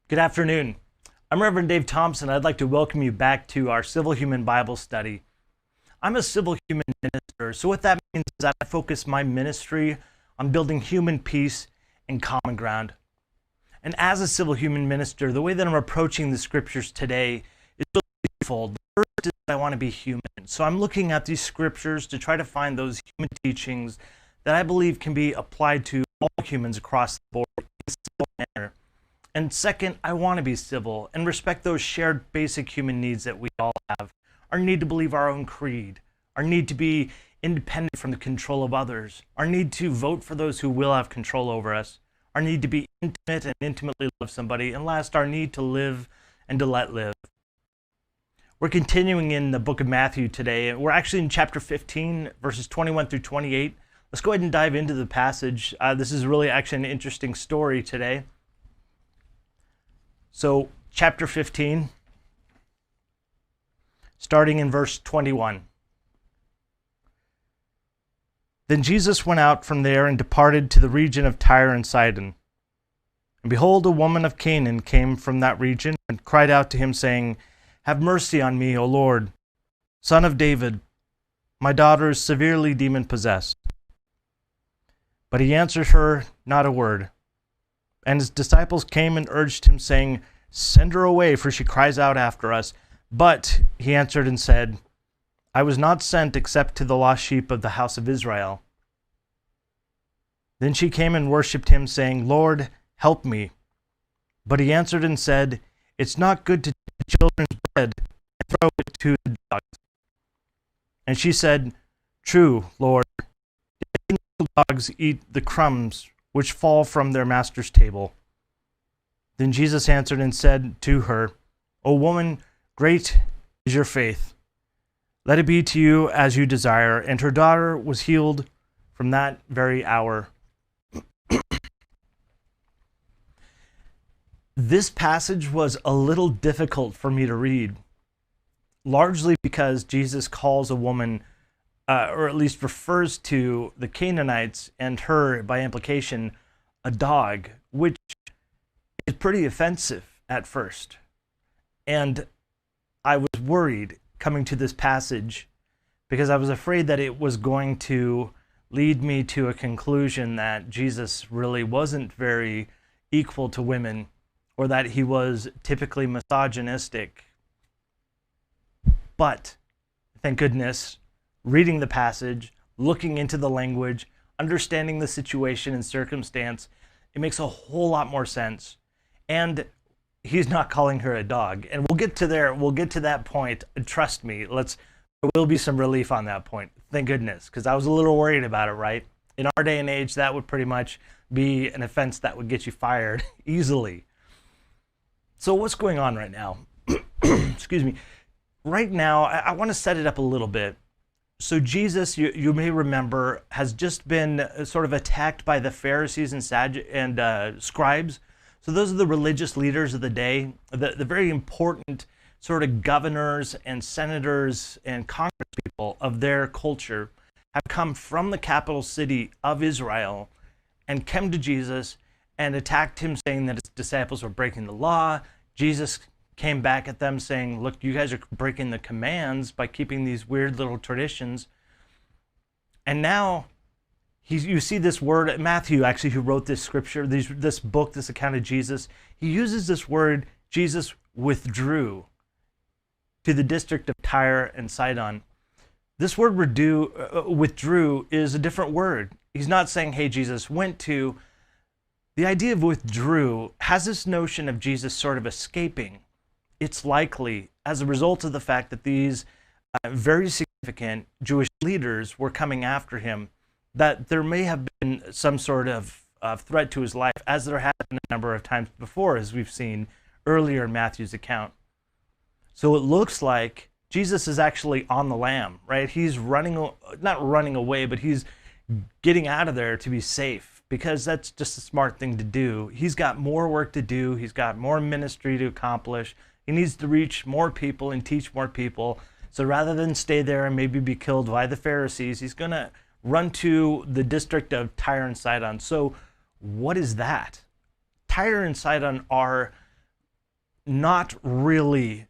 Good afternoon. I'm Rev Dave Thompson. I'd like to welcome you back to our Civil Human Bible study. I'm a civil human minister, so what that means is that I focus my ministry on building human peace and common ground. And as a civil human minister, the way that I'm approaching the scriptures today is really twofold. The first is that I want to be human. So I'm looking at these scriptures to try to find those human teachings that I believe can be applied to all humans across the board in a civil manner. And second, I want to be civil and respect those shared basic human needs that we all have. Our need to believe our own creed, our need to be independent from the control of others, our need to vote for those who will have control over us, our need to be intimate and intimately love somebody, and last, our need to live and to let live. We're continuing in the book of Matthew today. We're actually in chapter 15, verses 21 through 28. Let's go ahead and dive into the passage. This is really actually an interesting story today. So, chapter 15, starting in verse 21. Then Jesus went out from there and departed to the region of Tyre and Sidon. And behold, a woman of Canaan came from that region and cried out to him, saying, Have mercy on me, O Lord, Son of David. My daughter is severely demon-possessed. But he answered her not a word. And his disciples came and urged him, saying, Send her away, for she cries out after us. But he answered and said, I was not sent except to the lost sheep of the house of Israel. Then she came and worshipped him, saying, Lord, help me. But he answered and said, It's not good to take children's bread and throw it to the dogs. And she said, True, Lord, yet the dogs eat the crumbs which fall from their master's table. Then Jesus answered and said to her, O woman, great is your faith. Let it be to you as you desire. And her daughter was healed from that very hour. This passage was a little difficult for me to read, largely because Jesus calls a woman, or at least refers to the Canaanites and her, by implication, a dog, which is pretty offensive at first. And I was worried coming to this passage because I was afraid that it was going to lead me to a conclusion that Jesus really wasn't very equal to women, or that he was typically misogynistic. But, thank goodness, reading the passage, looking into the language, understanding the situation and circumstance, it makes a whole lot more sense. And he's not calling her a dog. And we'll get to that point. Trust me, there will be some relief on that point. Thank goodness, because I was a little worried about it, right? In our day and age, that would pretty much be an offense that would get you fired easily. So what's going on right now? Excuse me. Right now, I want to set it up a little bit. So Jesus, you may remember, has just been sort of attacked by the Pharisees and scribes. So those are the religious leaders of the day, the very important sort of governors and senators and congresspeople of their culture have come from the capital city of Israel and come to Jesus and attacked him, saying that his disciples were breaking the law. Jesus came back at them saying, look, you guys are breaking the commands by keeping these weird little traditions. And now you see this word, Matthew actually, who wrote this scripture, this book, this account of Jesus, he uses this word, Jesus withdrew to the district of Tyre and Sidon. This word withdrew is a different word. He's not saying, hey, Jesus went to. The idea of withdrew has this notion of Jesus sort of escaping. It's likely as a result of the fact that these very significant Jewish leaders were coming after him, that there may have been some sort of threat to his life, as there has been a number of times before, as we've seen earlier in Matthew's account. So it looks like Jesus is actually on the lam, right? He's not running away, but he's getting out of there to be safe, because that's just a smart thing to do. He's got more work to do. He's got more ministry to accomplish. He needs to reach more people and teach more people. So rather than stay there and maybe be killed by the Pharisees, he's going to run to the district of Tyre and Sidon. So what is that? Tyre and Sidon are not really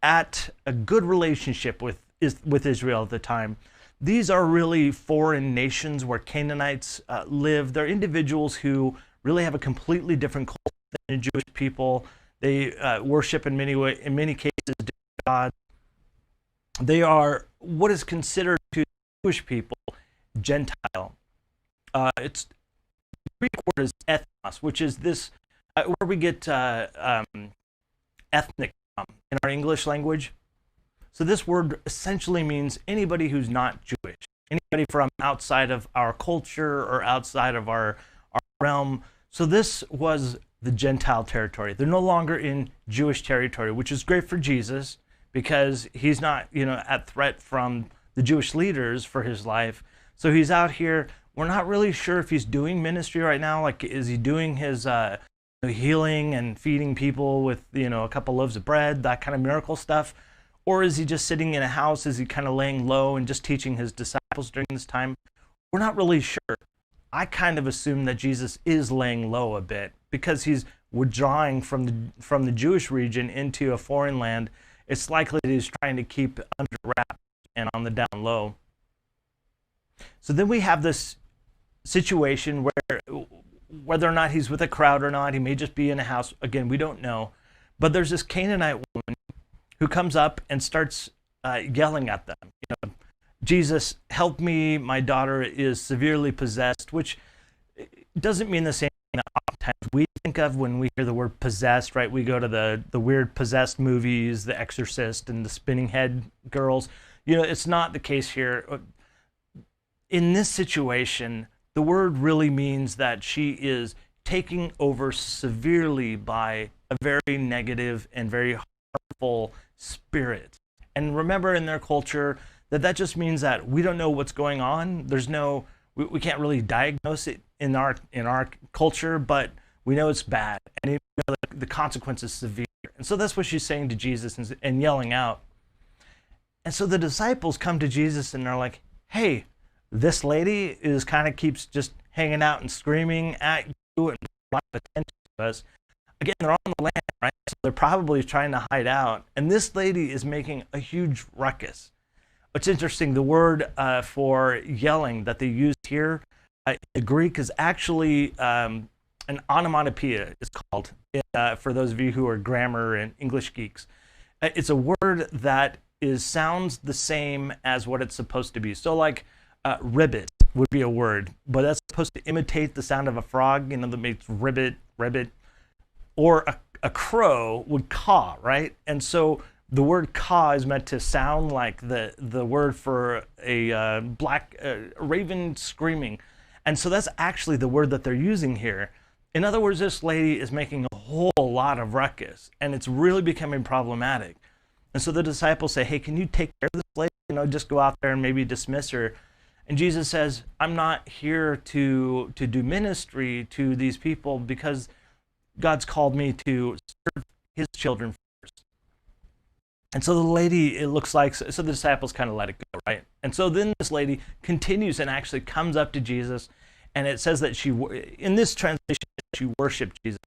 at a good relationship with Israel at the time. These are really foreign nations where Canaanites live. They're individuals who really have a completely different culture than the Jewish people. They worship in many cases different gods. They are what is considered to Jewish people Gentile. It's the Greek word is ethnos, which is this where we get ethnic from in our English language. So this word essentially means anybody who's not Jewish, anybody from outside of our culture or outside of our realm. So this was the Gentile territory. They're no longer in Jewish territory, which is great for Jesus because he's not, at threat from the Jewish leaders for his life. So he's out here. We're not really sure if he's doing ministry right now. Like, is he doing his healing and feeding people with, a couple loaves of bread, that kind of miracle stuff? Or is he just sitting in a house? Is he kind of laying low and just teaching his disciples during this time? We're not really sure. I kind of assume that Jesus is laying low a bit because he's withdrawing from the Jewish region into a foreign land. It's likely that he's trying to keep under wraps and on the down low. So then we have this situation where whether or not he's with a crowd or not, he may just be in a house. Again, we don't know. But there's this Canaanite woman who comes up and starts yelling at them. Jesus, help me, my daughter is severely possessed, which doesn't mean the same thing that oftentimes we think of when we hear the word possessed, right? We go to the weird possessed movies, The Exorcist and the spinning head girls. It's not the case here. In this situation, the word really means that she is taken over severely by a very negative and very harmful spirit. And remember, in their culture, that just means that we don't know what's going on. We can't really diagnose it in our culture, but we know it's bad, and the consequence is severe. And so that's what she's saying to Jesus and yelling out. And so the disciples come to Jesus and they're like, hey, this lady keeps just hanging out and screaming at you and a lot of attention to us. Again, they're on the land, right? So they're probably trying to hide out. And this lady is making a huge ruckus. It's interesting, the word for yelling that they used here in the Greek is actually an onomatopoeia, it's called, for those of you who are grammar and English geeks. It's a word that sounds the same as what it's supposed to be. So like ribbit would be a word, but that's supposed to imitate the sound of a frog, that makes ribbit. Or a crow would caw, right? And so the word caw is meant to sound like the word for a raven screaming. And so that's actually the word that they're using here. In other words, this lady is making a whole lot of ruckus, and it's really becoming problematic. And so the disciples say, hey, can you take care of this lady? Just go out there and maybe dismiss her. And Jesus says, I'm not here to do ministry to these people because God's called me to serve his children first. And so the lady, it looks like, so the disciples kind of let it go, right? And so then this lady continues and actually comes up to Jesus, and it says that in this translation, she worshiped Jesus.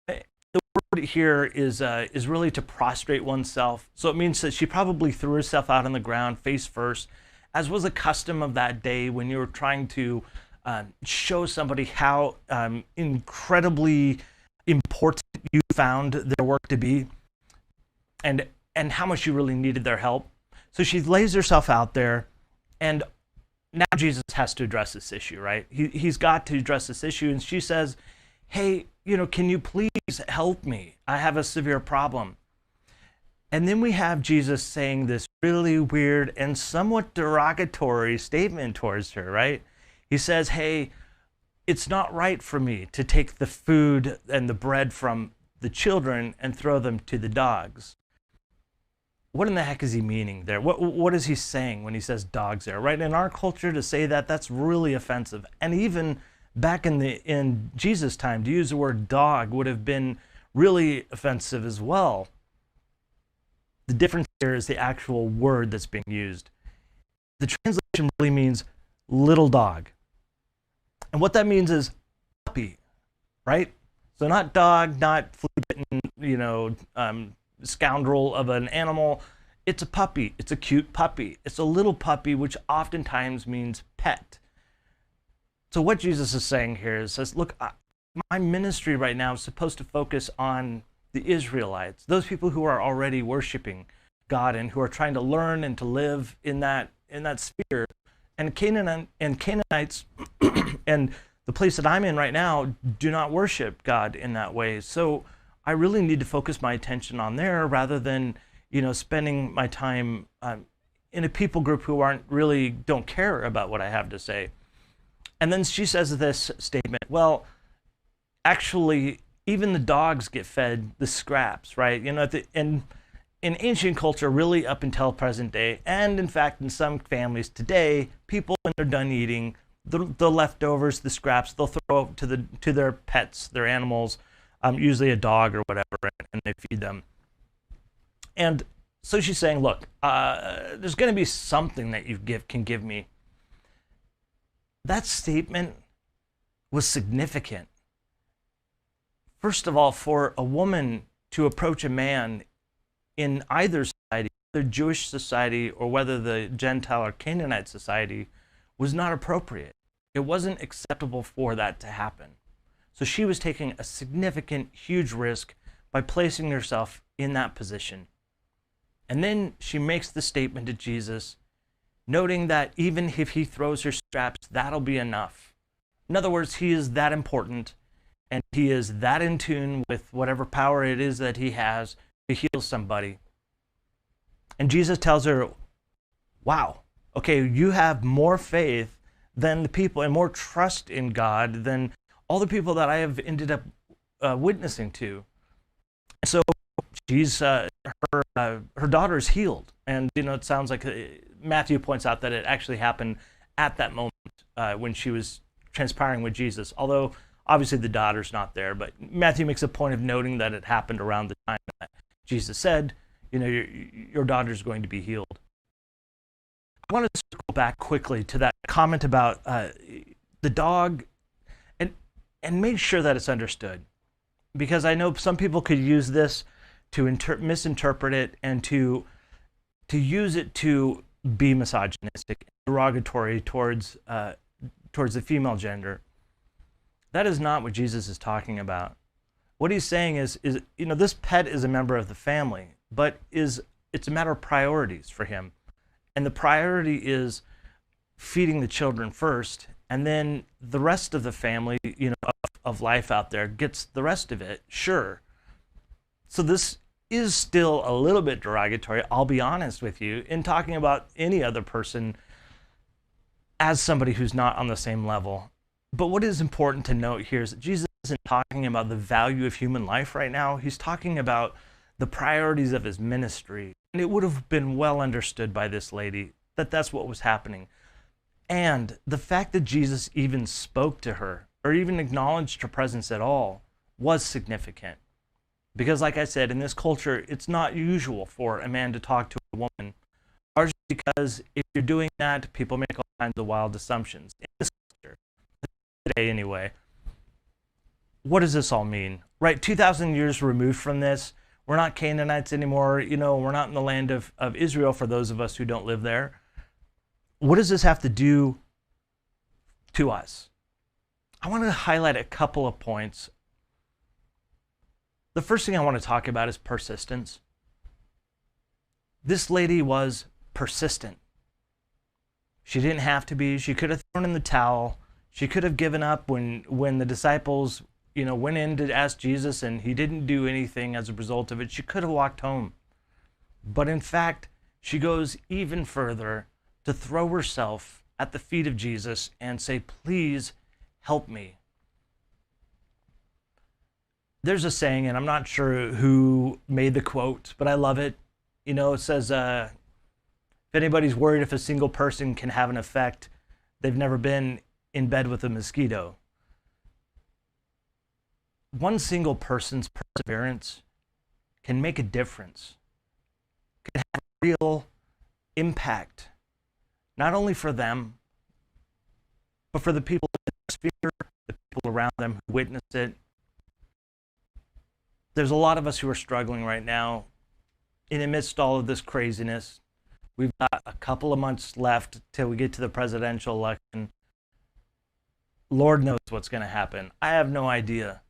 The word here is really to prostrate oneself. So it means that she probably threw herself out on the ground face first, as was a custom of that day when you were trying to show somebody how incredibly important you found their work to be, and how much you really needed their help. So she lays herself out there, and now Jesus has to address this issue, right? He's got to address this issue, and she says, hey, can you please help me? I have a severe problem. And then we have Jesus saying this really weird and somewhat derogatory statement towards her, right? He says, hey, it's not right for me to take the food and the bread from the children and throw them to the dogs. What in the heck is he meaning there? What is he saying when he says dogs there, right? In our culture, to say that's really offensive. And even back in Jesus' time, to use the word dog would have been really offensive as well. The difference here is the actual word that's being used. The translation really means little dog. And what that means is puppy, right? So not dog, not flea-bitten, scoundrel of an animal. It's a puppy. It's a cute puppy. It's a little puppy, which oftentimes means pet. So what Jesus is saying here is, says, look, my ministry right now is supposed to focus on the Israelites, those people who are already worshiping God and who are trying to learn and to live in that sphere. And Canaanites and the place that I'm in right now do not worship God in that way. So I really need to focus my attention on there rather than, spending my time in a people group who don't care about what I have to say. And then she says this statement, well, actually, even the dogs get fed the scraps, right? In ancient culture, really up until present day, and in fact, in some families today, people, when they're done eating, the leftovers, the scraps, they'll throw to their pets, their animals, usually a dog or whatever, and they feed them. And so she's saying, look, there's going to be something that you can give me. That statement was significant. First of all, for a woman to approach a man in either society, the Jewish society or whether the Gentile or Canaanite society, was not appropriate. It wasn't acceptable for that to happen. So she was taking a significant, huge risk by placing herself in that position. And then she makes the statement to Jesus, noting that even if he throws her scraps, that'll be enough. In other words, he is that important, and he is that in tune with whatever power it is that he has to heal somebody. And Jesus tells her, wow, okay, you have more faith than the people and more trust in God than all the people that I have ended up witnessing to. So she's her daughter is healed, and it sounds like Matthew points out that it actually happened at that moment when she was transpiring with Jesus. Although obviously the daughter's not there, but Matthew makes a point of noting that it happened around the time that Jesus said, your daughter's going to be healed. I want to circle back quickly to that comment about the dog, and make sure that it's understood, because I know some people could use this to misinterpret it and to use it to be misogynistic, derogatory towards the female gender. That is not what Jesus is talking about. What he's saying is this pet is a member of the family, but it's a matter of priorities for him. And the priority is feeding the children first, and then the rest of the family, of life out there gets the rest of it, sure. So this is still a little bit derogatory, I'll be honest with you, in talking about any other person as somebody who's not on the same level. But what is important to note here is that Jesus isn't talking about the value of human life right now. He's talking about the priorities of his ministry. And it would have been well understood by this lady that that's what was happening. And the fact that Jesus even spoke to her or even acknowledged her presence at all was significant. Because like I said, in this culture, it's not usual for a man to talk to a woman, largely because if you're doing that, people make all kinds of wild assumptions. In this culture, today anyway. What does this all mean? Right, 2,000 years removed from this, we're not Canaanites anymore, we're not in the land of Israel for those of us who don't live there. What does this have to do to us? I want to highlight a couple of points. The first thing I want to talk about is persistence. This lady was persistent. She didn't have to be. She could have thrown in the towel. She could have given up when the disciples, went in to ask Jesus and he didn't do anything as a result of it. She could have walked home. But in fact, she goes even further to throw herself at the feet of Jesus and say, please help me. There's a saying, and I'm not sure who made the quote, but I love it. It says, if anybody's worried if a single person can have an effect, they've never been in bed with a mosquito. One single person's perseverance can make a difference, can have a real impact, not only for them, but for the people in their sphere, the people around them who witness it. There's a lot of us who are struggling right now in amidst all of this craziness. We've got a couple of months left till we get to the presidential election. Lord knows what's going to happen. I have no idea.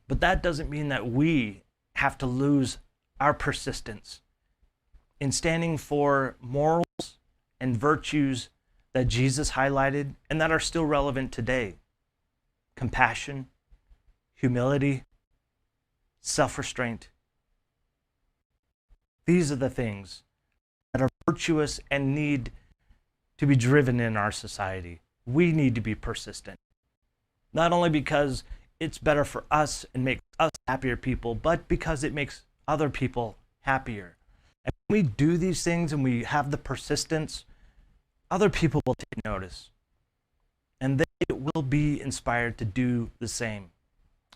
But that doesn't mean that we have to lose our persistence in standing for morals and virtues that Jesus highlighted and that are still relevant today. Compassion, humility, self-restraint. These are the things that are virtuous and need to be driven in our society. We need to be persistent, not only because it's better for us and makes us happier people, but because it makes other people happier. And when we do these things and we have the persistence, other people will take notice and they will be inspired to do the same.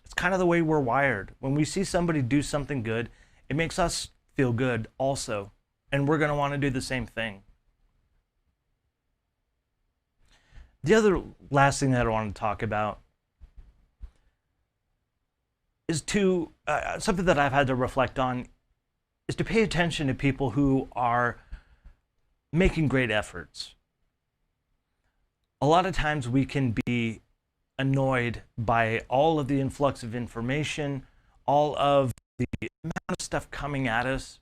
It's kind of the way we're wired. When we see somebody do something good, it makes us feel good also, and we're going to want to do the same thing. The other last thing that I want to talk about is something that I've had to reflect on is to pay attention to people who are making great efforts. A lot of times we can be annoyed by all of the influx of information, all of the amount of stuff coming at us.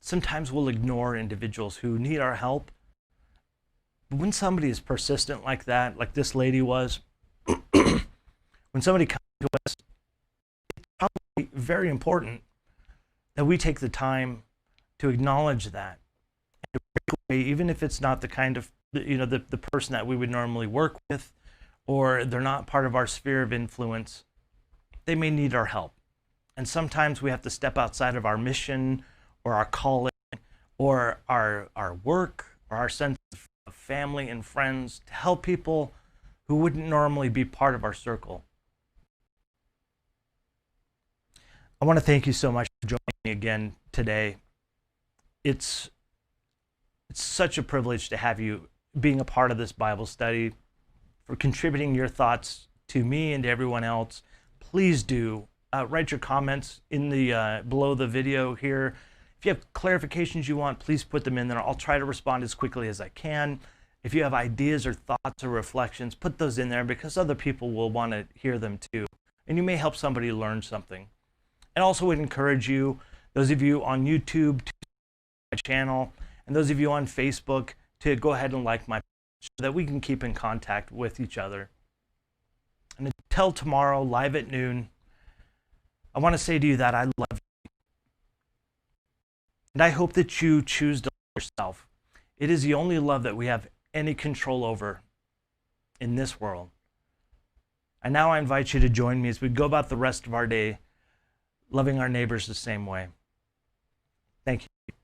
Sometimes we'll ignore individuals who need our help. But when somebody is persistent like that, like this lady was, when somebody comes to us, it's probably very important that we take the time to acknowledge that. And to break away, even if it's not the kind of, the person that we would normally work with, or they're not part of our sphere of influence, they may need our help. And sometimes we have to step outside of our mission or our calling or our work or our sense of family and friends to help people who wouldn't normally be part of our circle. I want to thank you so much for joining me again today. It's such a privilege to have you being a part of this Bible study, for contributing your thoughts to me and to everyone else. Please do write your comments in the below the video here. If you have clarifications you want, please put them in there. I'll try to respond as quickly as I can. If you have ideas or thoughts or reflections, put those in there because other people will want to hear them too. And you may help somebody learn something. And also would encourage you, those of you on YouTube, to my channel, and those of you on Facebook, to go ahead and like my page so that we can keep in contact with each other. And until tomorrow, live at noon, I want to say to you that I love you. And I hope that you choose to love yourself. It is the only love that we have any control over in this world. And now I invite you to join me as we go about the rest of our day loving our neighbors the same way. Thank you.